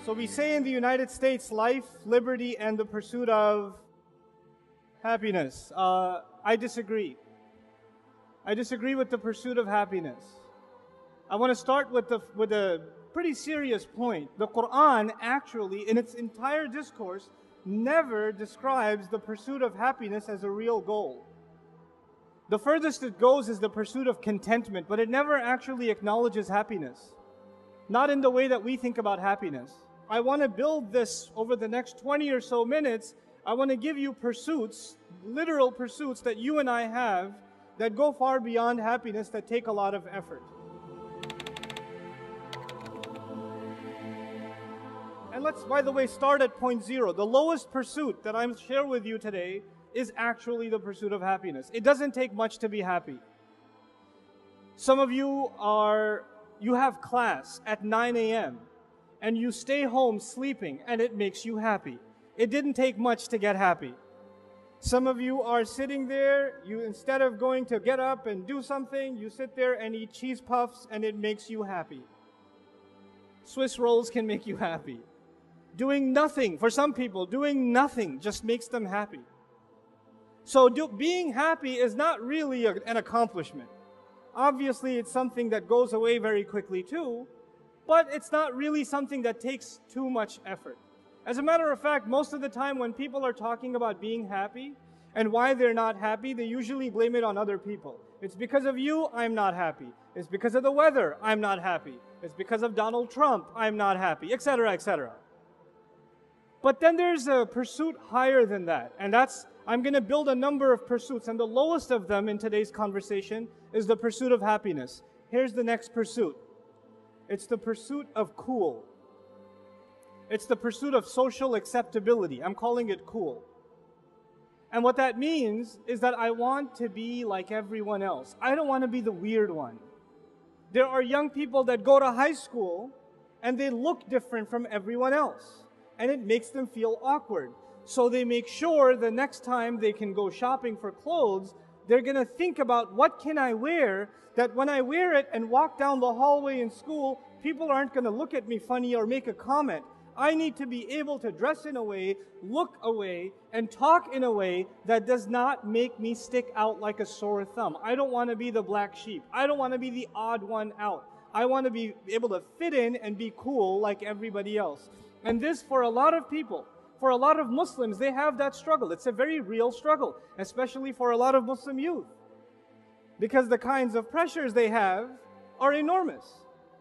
So we say in the United States, life, liberty, and the pursuit of happiness. I disagree. I disagree with the pursuit of happiness. I want to start with a pretty serious point. The Quran actually, in its entire discourse, never describes the pursuit of happiness as a real goal. The furthest it goes is the pursuit of contentment, but it never actually acknowledges happiness. Not in the way that we think about happiness. I want to build this over the next 20 or so minutes. I want to give you pursuits, literal pursuits that you and I have that go far beyond happiness, that take a lot of effort. And let's, by the way, start at point zero. The lowest pursuit that I'm sharing with you today is actually the pursuit of happiness. It doesn't take much to be happy. Some of you have class at 9 a.m. and you stay home sleeping and it makes you happy. It didn't take much to get happy. Some of you are sitting there, instead of going to get up and do something, you sit there and eat cheese puffs and it makes you happy. Swiss rolls can make you happy. Doing nothing, for some people, doing nothing just makes them happy. So being happy is not really an accomplishment. Obviously, it's something that goes away very quickly too, but it's not really something that takes too much effort. As a matter of fact, most of the time when people are talking about being happy and why they're not happy, they usually blame it on other people. It's because of you, I'm not happy. It's because of the weather, I'm not happy. It's because of Donald Trump, I'm not happy, etc., etc. But then there's a pursuit higher than that, and I'm going to build a number of pursuits, and the lowest of them in today's conversation is the pursuit of happiness. Here's the next pursuit. It's the pursuit of cool. It's the pursuit of social acceptability. I'm calling it cool. And what that means is that I want to be like everyone else. I don't want to be the weird one. There are young people that go to high school and they look different from everyone else, and it makes them feel awkward. So they make sure the next time they can go shopping for clothes, they're going to think about, what can I wear that when I wear it and walk down the hallway in school, people aren't going to look at me funny or make a comment. I need to be able to dress in a way, look a way, and talk in a way that does not make me stick out like a sore thumb. I don't want to be the black sheep. I don't want to be the odd one out. I want to be able to fit in and be cool like everybody else. And this, for a lot of people, for a lot of Muslims, they have that struggle. It's a very real struggle, especially for a lot of Muslim youth, because the kinds of pressures they have are enormous.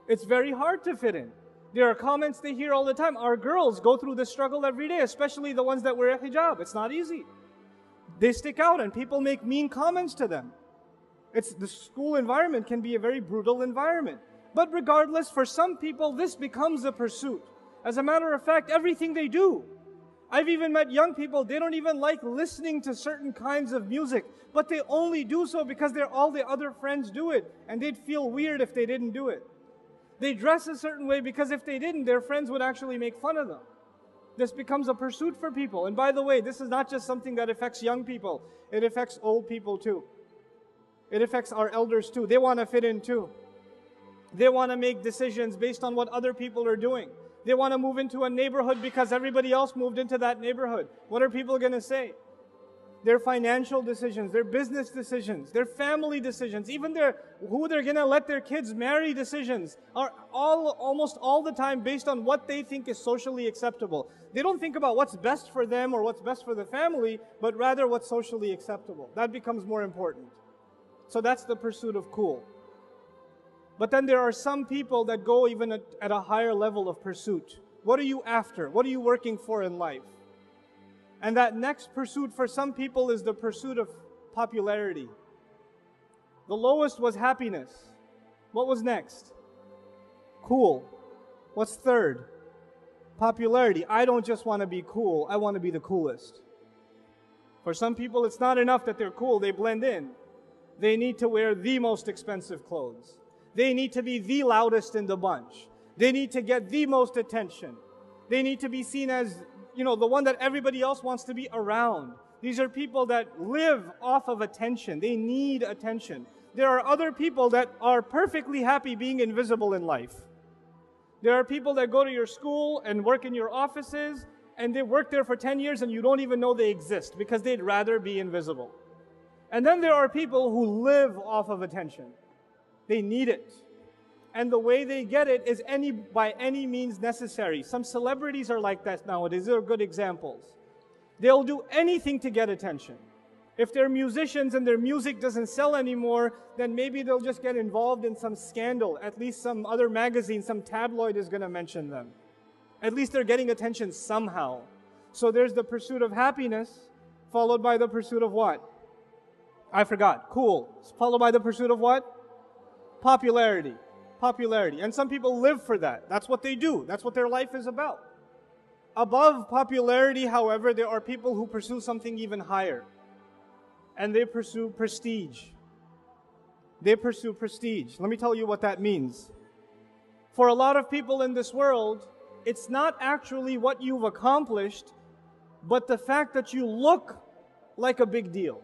It's very hard to fit in. There are comments they hear all the time. Our girls go through this struggle every day, especially the ones that wear a hijab. It's not easy. They stick out and people make mean comments to them. The school environment can be a very brutal environment. But regardless, for some people, this becomes a pursuit. As a matter of fact, everything they do. I've even met young people, they don't even like listening to certain kinds of music, but they only do so because all the other friends do it, and they'd feel weird if they didn't do it. They dress a certain way because if they didn't, their friends would actually make fun of them. This becomes a pursuit for people. And by the way, this is not just something that affects young people. It affects old people too. It affects our elders too. They want to fit in too. They want to make decisions based on what other people are doing. They want to move into a neighborhood because everybody else moved into that neighborhood. What are people going to say? Their financial decisions, their business decisions, their family decisions, even who they're going to let their kids marry decisions are almost all the time based on what they think is socially acceptable. They don't think about what's best for them or what's best for the family, but rather what's socially acceptable. That becomes more important. So that's the pursuit of cool. But then there are some people that go even at a higher level of pursuit. What are you after? What are you working for in life? And that next pursuit for some people is the pursuit of popularity. The lowest was happiness. What was next? Cool. What's third? Popularity. I don't just want to be cool, I want to be the coolest. For some people, it's not enough that they're cool, they blend in. They need to wear the most expensive clothes. They need to be the loudest in the bunch. They need to get the most attention. They need to be seen as, the one that everybody else wants to be around. These are people that live off of attention. They need attention. There are other people that are perfectly happy being invisible in life. There are people that go to your school and work in your offices, and they work there for 10 years and you don't even know they exist because they'd rather be invisible. And then there are people who live off of attention. They need it. And the way they get it is by any means necessary. Some celebrities are like that nowadays. They're good examples. They'll do anything to get attention. If they're musicians and their music doesn't sell anymore, then maybe they'll just get involved in some scandal. At least some other magazine, some tabloid is going to mention them. At least they're getting attention somehow. So there's the pursuit of happiness, followed by the pursuit of what? I forgot. Cool. Followed by the pursuit of what? Popularity. Popularity. And some people live for that. That's what they do. That's what their life is about. Above popularity, however, there are people who pursue something even higher. And they pursue prestige. They pursue prestige. Let me tell you what that means. For a lot of people in this world, it's not actually what you've accomplished, but the fact that you look like a big deal.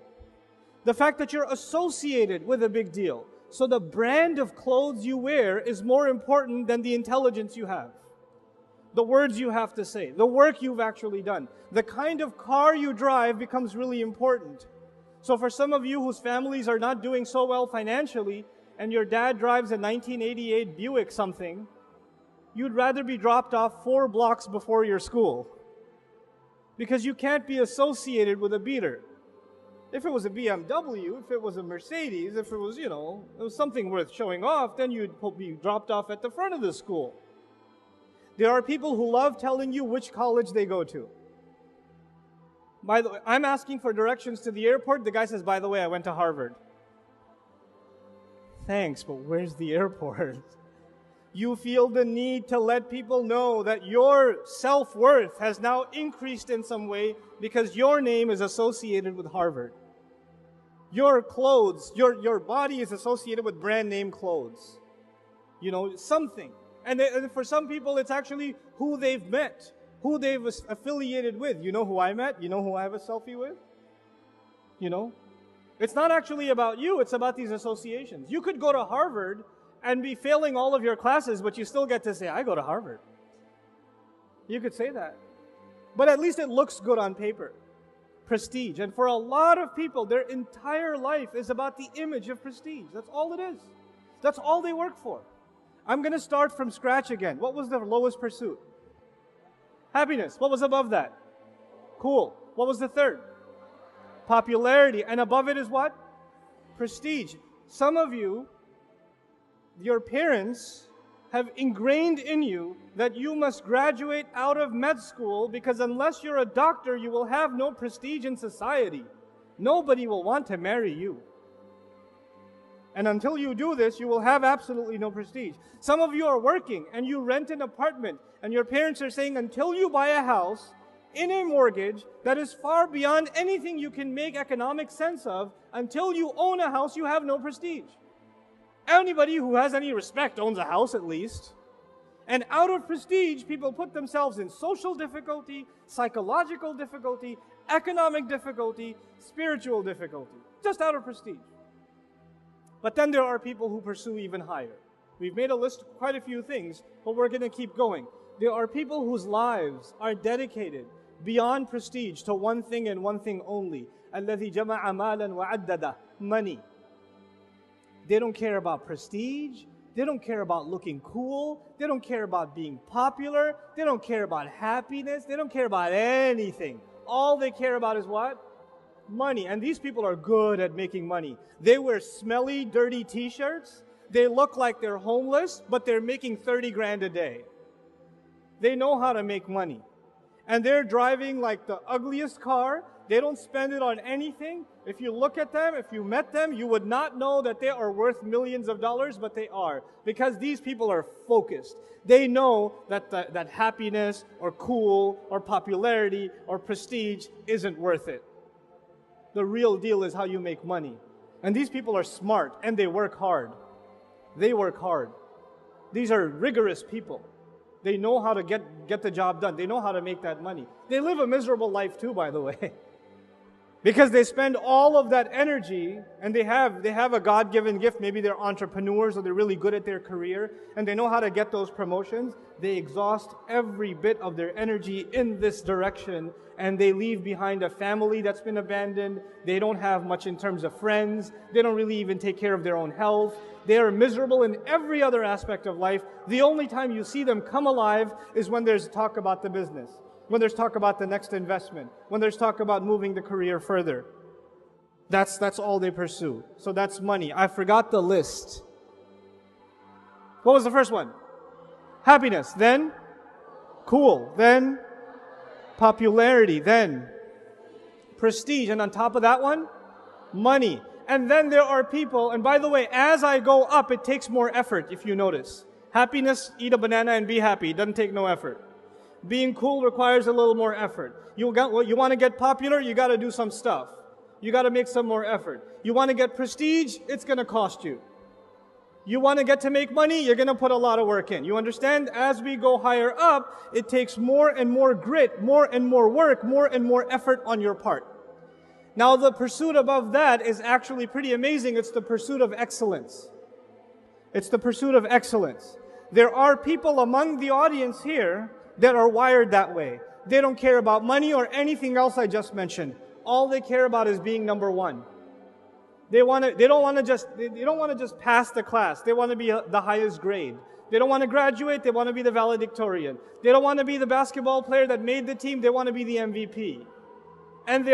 The fact that you're associated with a big deal. So the brand of clothes you wear is more important than the intelligence you have. The words you have to say, the work you've actually done. The kind of car you drive becomes really important. So for some of you whose families are not doing so well financially, and your dad drives a 1988 Buick something, you'd rather be dropped off 4 blocks before your school. Because you can't be associated with a beater. If it was a BMW, if it was a Mercedes, if it was, it was something worth showing off, then you'd be dropped off at the front of the school. There are people who love telling you which college they go to. By the way, I'm asking for directions to the airport. The guy says, by the way, I went to Harvard. Thanks, but where's the airport? You feel the need to let people know that your self-worth has now increased in some way because your name is associated with Harvard. Your clothes, your body is associated with brand name clothes. Something. And for some people, it's actually who they've met, who they've affiliated with. You know who I met? You know who I have a selfie with? It's not actually about you, it's about these associations. You could go to Harvard and be failing all of your classes, but you still get to say, I go to Harvard. You could say that. But at least it looks good on paper. Prestige. And for a lot of people, their entire life is about the image of prestige. That's all it is. That's all they work for. I'm going to start from scratch again. What was the lowest pursuit? Happiness. What was above that? Cool. What was the third? Popularity. And above it is what? Prestige. Some of you, your parents have ingrained in you that you must graduate out of med school because unless you're a doctor, you will have no prestige in society. Nobody will want to marry you. And until you do this, you will have absolutely no prestige. Some of you are working and you rent an apartment and your parents are saying until you buy a house in a mortgage that is far beyond anything you can make economic sense of, until you own a house, you have no prestige. Anybody who has any respect owns a house at least. And out of prestige, people put themselves in social difficulty, psychological difficulty, economic difficulty, spiritual difficulty. Just out of prestige. But then there are people who pursue even higher. We've made a list of quite a few things, but we're going to keep going. There are people whose lives are dedicated beyond prestige to one thing and one thing only. الَّذِي جَمَعَ مَالًا وَعَدَّدَ. Money. They don't care about prestige. They don't care about looking cool. They don't care about being popular. They don't care about happiness. They don't care about anything. All they care about is what? Money. And these people are good at making money. They wear smelly, dirty t-shirts. They look like they're homeless, but they're making 30 grand a day. They know how to make money. And they're driving like the ugliest car. They don't spend it on anything. If you look at them, if you met them, you would not know that they are worth millions of dollars, but they are. Because these people are focused. They know that that happiness or cool or popularity or prestige isn't worth it. The real deal is how you make money. And these people are smart and they work hard. They work hard. These are rigorous people. They know how to get the job done. They know how to make that money. They live a miserable life too, by the way. Because they spend all of that energy, and they have a God-given gift. Maybe they're entrepreneurs or they're really good at their career and they know how to get those promotions. They exhaust every bit of their energy in this direction, and they leave behind a family that's been abandoned. They don't have much in terms of friends. They don't really even take care of their own health. They are miserable in every other aspect of life. The only time you see them come alive is when there's talk about the business, when there's talk about the next investment, when there's talk about moving the career further. That's all they pursue. So that's money. I forgot the list. What was the first one? Happiness. Then cool. Then popularity. Then prestige. And on top of that one, money. And then there are people, and by the way, as I go up, it takes more effort, if you notice. Happiness, eat a banana and be happy. It doesn't take no effort. Being cool requires a little more effort. You want to get popular, you got to do some stuff. You got to make some more effort. You want to get prestige, it's going to cost you. You want to get to make money, you're going to put a lot of work in. You understand? As we go higher up, it takes more and more grit, more and more work, more and more effort on your part. Now the pursuit above that is actually pretty amazing. It's the pursuit of excellence. It's the pursuit of excellence. There are people among the audience here that are wired that way. They don't care about money or anything else I just mentioned. All they care about is being number one. They don't want to just pass the class. They want to be the highest grade. They don't want to graduate. They want to be the valedictorian. They don't want to be the basketball player that made the team. They want to be the MVP. And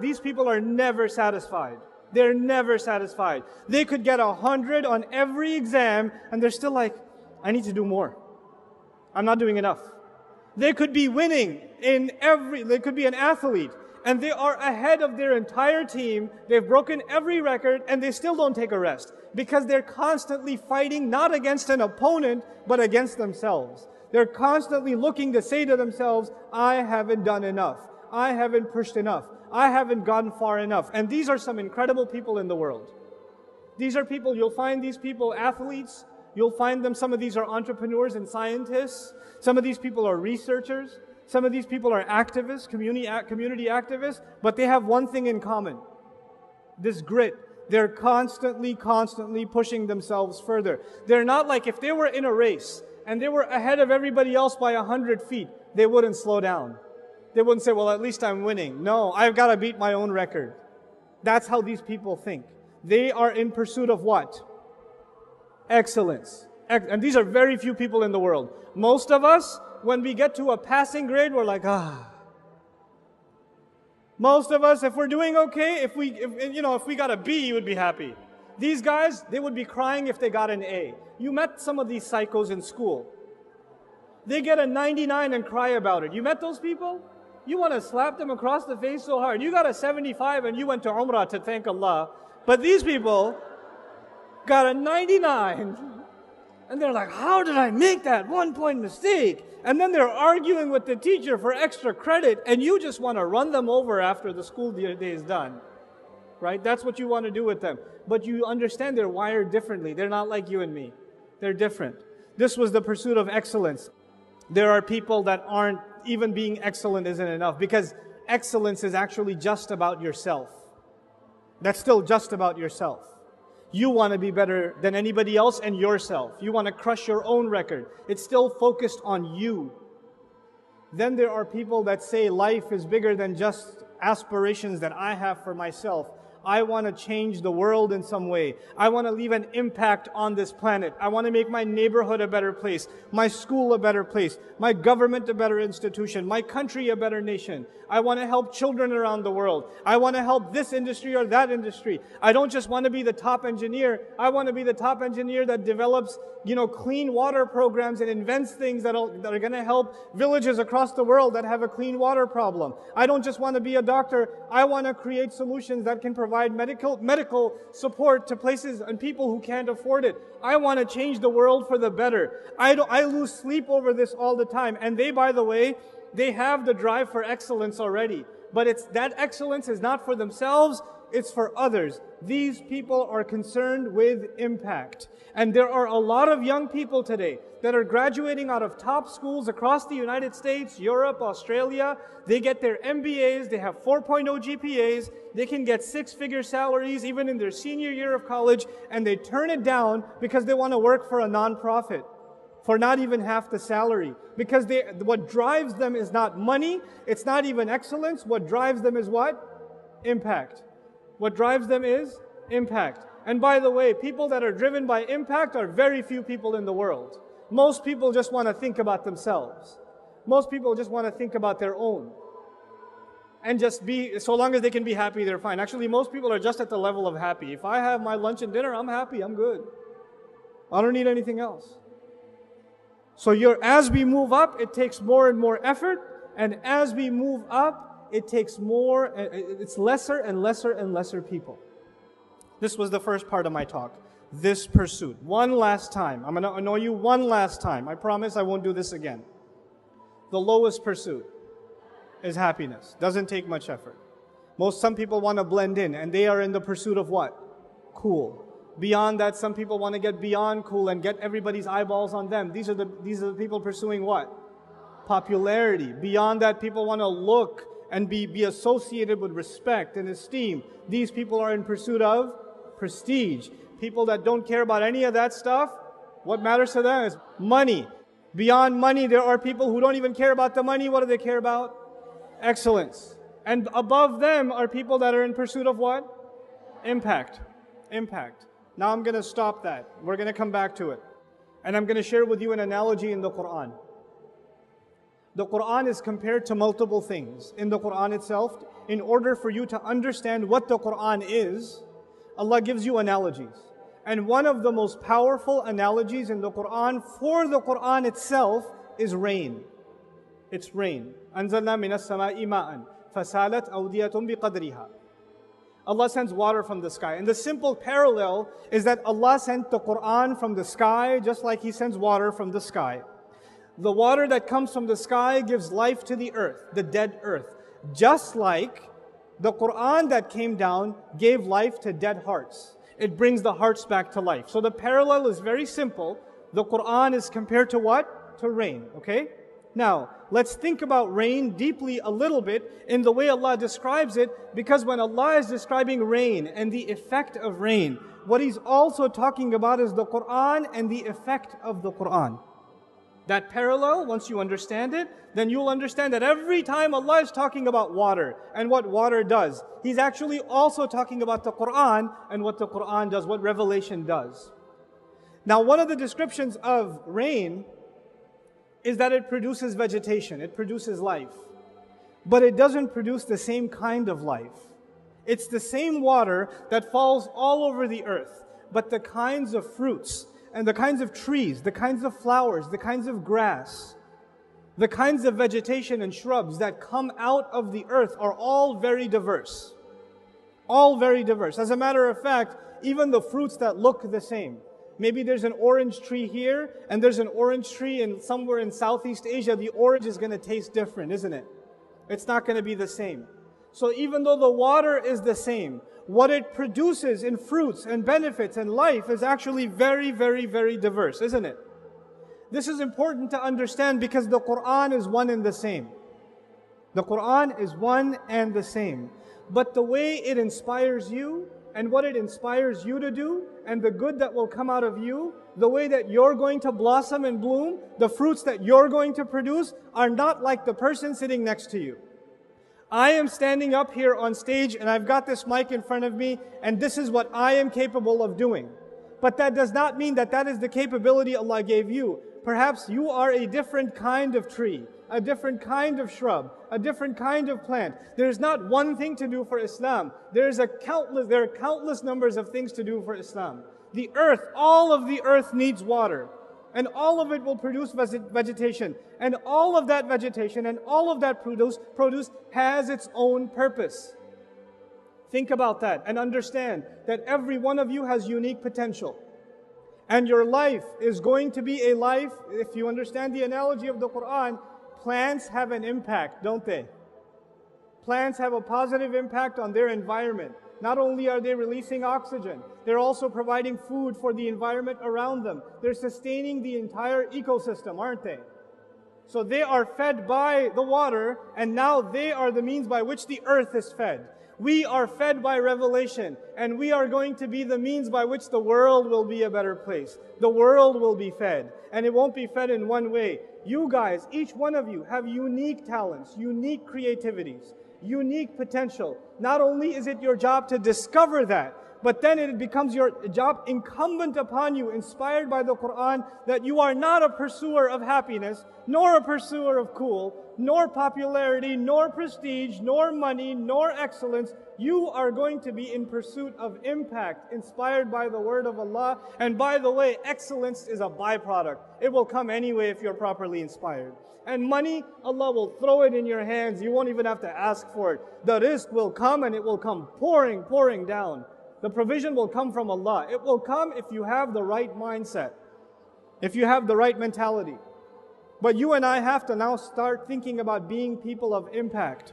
these people are never satisfied. They're never satisfied. They could get 100 on every exam and they're still like, I need to do more. I'm not doing enough. They could be winning they could be an athlete and they are ahead of their entire team. They've broken every record and they still don't take a rest because they're constantly fighting not against an opponent, but against themselves. They're constantly looking to say to themselves, I haven't done enough. I haven't pushed enough. I haven't gone far enough. And these are some incredible people in the world. These are people, you'll find these people athletes. You'll find them, some of these are entrepreneurs and scientists. Some of these people are researchers. Some of these people are activists, community activists. But they have one thing in common. This grit. They're constantly pushing themselves further. They're not like if they were in a race and they were ahead of everybody else by 100 feet, they wouldn't slow down. They wouldn't say, well, at least I'm winning. No, I've got to beat my own record. That's how these people think. They are in pursuit of what? Excellence. And these are very few people in the world. Most of us, when we get to a passing grade, we're like, Most of us, if we're doing okay, if we got a B, you would be happy. These guys, they would be crying if they got an A. You met some of these psychos in school. They get a 99 and cry about it. You met those people? You want to slap them across the face so hard. You got a 75 and you went to Umrah to thank Allah. But these people got a 99 and they're like, how did I make that 1 point mistake? And then they're arguing with the teacher for extra credit and you just want to run them over after the school day is done. Right? That's what you want to do with them. But you understand they're wired differently. They're not like you and me. They're different. This was the pursuit of excellence. There are people that aren't, even being excellent isn't enough because excellence is actually just about yourself. That's still just about yourself. You want to be better than anybody else and yourself. You want to crush your own record. It's still focused on you. Then there are people that say life is bigger than just aspirations that I have for myself. I want to change the world in some way. I want to leave an impact on this planet. I want to make my neighborhood a better place, my school a better place, my government a better institution, my country a better nation. I want to help children around the world. I want to help this industry or that industry. I don't just want to be the top engineer. I want to be the top engineer that develops, clean water programs and invents things that are going to help villages across the world that have a clean water problem. I don't just want to be a doctor. I want to create solutions that can provide medical support to places and people who can't afford it. I want to change the world for the better. I lose sleep over this all the time. And they, by the way, they have the drive for excellence already. But that excellence is not for themselves. it's for others. These people are concerned with impact. And there are a lot of young people today that are graduating out of top schools across the United States, Europe, Australia. They get their MBAs, they have 4.0 GPAs, they can get six-figure salaries even in their senior year of college, and they turn it down because they want to work for a non-profit for not even half the salary. Because what drives them is not money, it's not even excellence. What drives them is what? Impact. What drives them is impact. And by the way, people that are driven by impact are very few people in the world. Most people just want to think about themselves. Most people just want to think about their own. And just be, so long as they can be happy, they're fine. Actually, most people are just at the level of happy. If I have my lunch and dinner, I'm happy, I'm good. I don't need anything else. So as we move up, it takes more and more effort. And as we move up, it takes more, it's lesser and lesser and lesser people. This was the first part of my talk. This pursuit. One last time. I'm going to annoy you one last time. I promise I won't do this again. The lowest pursuit is happiness. Doesn't take much effort. Some people want to blend in, and they are in the pursuit of what? Cool. Beyond that, some people want to get beyond cool and get everybody's eyeballs on them. These are the people pursuing what? Popularity. Beyond that, people want to look and be associated with respect and esteem. These people are in pursuit of prestige. People that don't care about any of that stuff, what matters to them is money. Beyond money, there are people who don't even care about the money. What do they care about? Excellence. And above them are people that are in pursuit of what? Impact. Impact. Now I'm going to stop that. We're going to come back to it. And I'm going to share with you an analogy in the Quran. The Quran is compared to multiple things. In the Quran itself, in order for you to understand what the Quran is, Allah gives you analogies. And one of the most powerful analogies in the Quran for the Quran itself is rain. It's rain. أَنزَلْنَا مِنَ السَّمَاءِ مَاءً فَسَالَتْ أَوْدِيَةٌ بِقَدْرِهَا. Allah sends water from the sky. And the simple parallel is that Allah sent the Quran from the sky just like He sends water from the sky. The water that comes from the sky gives life to the earth, the dead earth. Just like the Quran that came down gave life to dead hearts. It brings the hearts back to life. So the parallel is very simple. The Quran is compared to what? To rain, okay? Now, let's think about rain deeply a little bit in the way Allah describes it, because when Allah is describing rain and the effect of rain, what He's also talking about is the Quran and the effect of the Quran. That parallel, once you understand it, then you'll understand that every time Allah is talking about water and what water does, He's actually also talking about the Quran and what the Quran does, what revelation does. Now, one of the descriptions of rain is that it produces vegetation, it produces life. But it doesn't produce the same kind of life. It's the same water that falls all over the earth, but the kinds of fruits and the kinds of trees, the kinds of flowers, the kinds of grass, the kinds of vegetation and shrubs that come out of the earth are all very diverse. All very diverse. As a matter of fact, even the fruits that look the same. Maybe there's an orange tree here, and there's an orange tree somewhere in Southeast Asia. The orange is going to taste different, isn't it? It's not going to be the same. So even though the water is the same, what it produces in fruits and benefits and life is actually very, very, very diverse, isn't it? This is important to understand because the Quran is one and the same. The Quran is one and the same. But the way it inspires you and what it inspires you to do and the good that will come out of you, the way that you're going to blossom and bloom, the fruits that you're going to produce are not like the person sitting next to you. I am standing up here on stage and I've got this mic in front of me and this is what I am capable of doing. But that does not mean that that is the capability Allah gave you. Perhaps you are a different kind of tree, a different kind of shrub, a different kind of plant. There's not one thing to do for Islam. There are countless numbers of things to do for Islam. The earth, all of the earth needs water. And all of it will produce vegetation. And all of that vegetation and all of that produce has its own purpose. Think about that and understand that every one of you has unique potential. And your life is going to be a life, if you understand the analogy of the Quran, plants have an impact, don't they? Plants have a positive impact on their environment. Not only are they releasing oxygen, they're also providing food for the environment around them. They're sustaining the entire ecosystem, aren't they? So they are fed by the water, and now they are the means by which the earth is fed. We are fed by revelation, and we are going to be the means by which the world will be a better place. The world will be fed, and it won't be fed in one way. You guys, each one of you, have unique talents, unique creativities, unique potential. Not only is it your job to discover that, but then it becomes your job incumbent upon you, inspired by the Quran, that you are not a pursuer of happiness, nor a pursuer of cool, nor popularity, nor prestige, nor money, nor excellence. You are going to be in pursuit of impact, inspired by the word of Allah. And by the way, excellence is a byproduct. It will come anyway if you're properly inspired. And money, Allah will throw it in your hands. You won't even have to ask for it. The rizq will come, and it will come pouring down. The provision will come from Allah. It will come if you have the right mindset, if you have the right mentality. But you and I have to now start thinking about being people of impact.